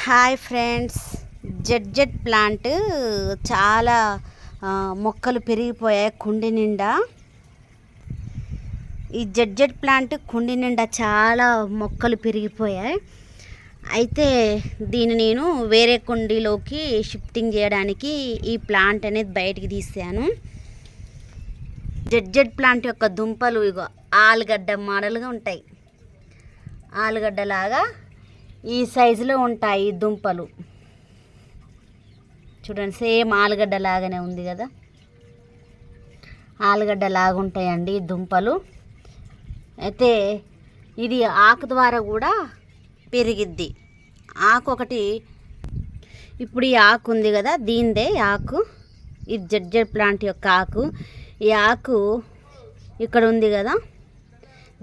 Hi friends, Z plant చాలా మొక్కలు పెరిగిపోయాయి కుండి నిండా. ఈ జెడ్ ప్లాంట్ కుండి నిండా చాలా మొక్కలు పెరిగిపోయాయి. అయితే దీన్ని నేను వేరే కుండీలోకి షిఫ్టింగ్ చేయడానికి ఈ ప్లాంట్ అనేది బయటికి తీసాను. జెడ్ ప్లాంట్ యొక్క దుంపలు ఇగో ఆలుగడ్డ మోడల్గా ఉంటాయి. ఆలుగడ్డలాగా ఈ సైజులో ఉంటాయి దుంపలు. చూడండి, సేమ్ ఆలుగడ్డ లాగానే ఉంది కదా, ఆలుగడ్డ లాగా ఉంటాయండి దుంపలు. అయితే ఇది ఆకు ద్వారా కూడా పెరిగిద్ది. ఆకు ఒకటి, ఇప్పుడు ఈ ఆకు ఉంది కదా, దీనిదే ఆకు. ఇది జెడ్ ప్లాంట్ యొక్క ఆకు. ఈ ఆకు ఇక్కడ ఉంది కదా,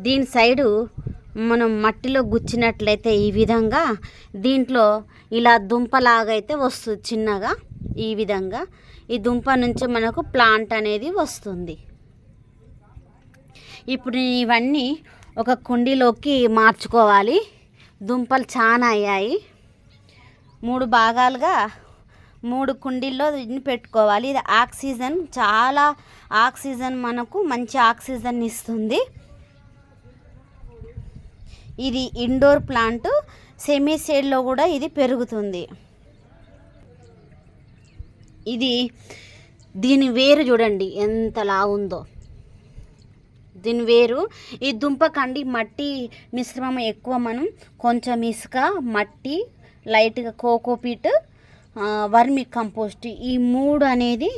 దీని సైడు మనం మట్టిలో గుచ్చినట్లయితే ఈ విధంగా దీంట్లో ఇలా దుంపలాగా అయితే వస్తుంది చిన్నగా. ఈ విధంగా ఈ దుంప నుంచి మనకు ప్లాంట్ అనేది వస్తుంది. ఇప్పుడు ఇవన్నీ ఒక కుండీలోకి మార్చుకోవాలి. దుంపలు చాలా అయ్యాయి. 3 భాగాలుగా 3 కుండీల్లో దీన్ని పెట్టుకోవాలి. ఇది ఆక్సిజన్, చాలా ఆక్సిజన్, మనకు మంచి ఆక్సిజన్ ఇస్తుంది. ఇది ఇండోర్ ప్లాంట్, సెమీ షేడ్లో కూడా ఇది పెరుగుతుంది. దీని వేరు చూడండి ఎంత లావుందో. దీని వేరు ఈ దుంపకండి మట్టి మిశ్రమం ఎక్కువ. మనం కొంచెం ఇసుక, మట్టి, లైట్గా కోకోపీట్, వర్మి కంపోస్ట్, ఈ 3 అనేది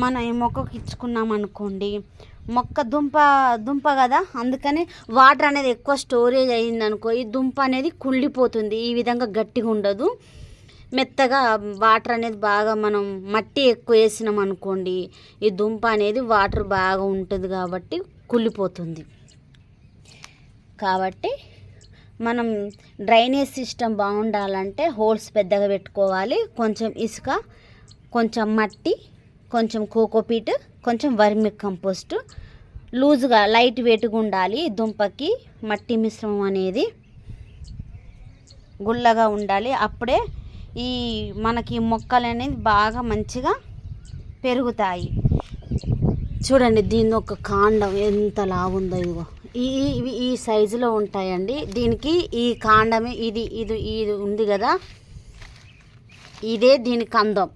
మనం ఈ మొక్కకు ఇచ్చుకున్నాం అనుకోండి, మొక్క దుంప కదా, అందుకని వాటర్ అనేది ఎక్కువ స్టోరేజ్ అయ్యిందనుకో ఈ దుంప అనేది కుళ్ళిపోతుంది. ఈ విధంగా గట్టిగా ఉండదు, మెత్తగా. వాటర్ అనేది బాగా మనం మట్టి ఎక్కువ వేసినాం అనుకోండి, ఈ దుంప అనేది వాటర్ బాగా ఉంటుంది కాబట్టి కుళ్ళిపోతుంది. కాబట్టి మనం డ్రైనేజ్ సిస్టమ్ బాగుండాలంటే హోల్స్ పెద్దగా పెట్టుకోవాలి. కొంచెం ఇసుక, కొంచెం మట్టి, కొంచెం కోకోపీట్, కొంచెం వర్మి కంపోస్ట్, లూజ్గా లైట్ వెయిట్గా ఉండాలి. దుంపకి మట్టి మిశ్రమం అనేది గుల్లగా ఉండాలి. అప్పుడే ఈ మనకి మొక్కలు అనేది బాగా మంచిగా పెరుగుతాయి. చూడండి, దీని ఒక కాండం ఎంత లావుందో. ఇదిగో ఇవి ఈ సైజులో ఉంటాయండి. దీనికి ఈ కాండమే ఇది ఉంది కదా, ఇదే దీని కందం.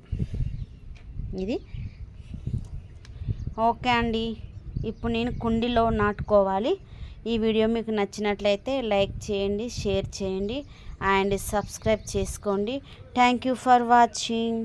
ఇది ఓకే అండి. ఇప్పుడు నేను కుండీలో నాటుకోవాలి. ఈ వీడియో మీకు నచ్చినట్లయితే లైక్ చేయండి, షేర్ చేయండి అండ్ సబ్స్క్రైబ్ చేసుకోండి. Thank you for watching.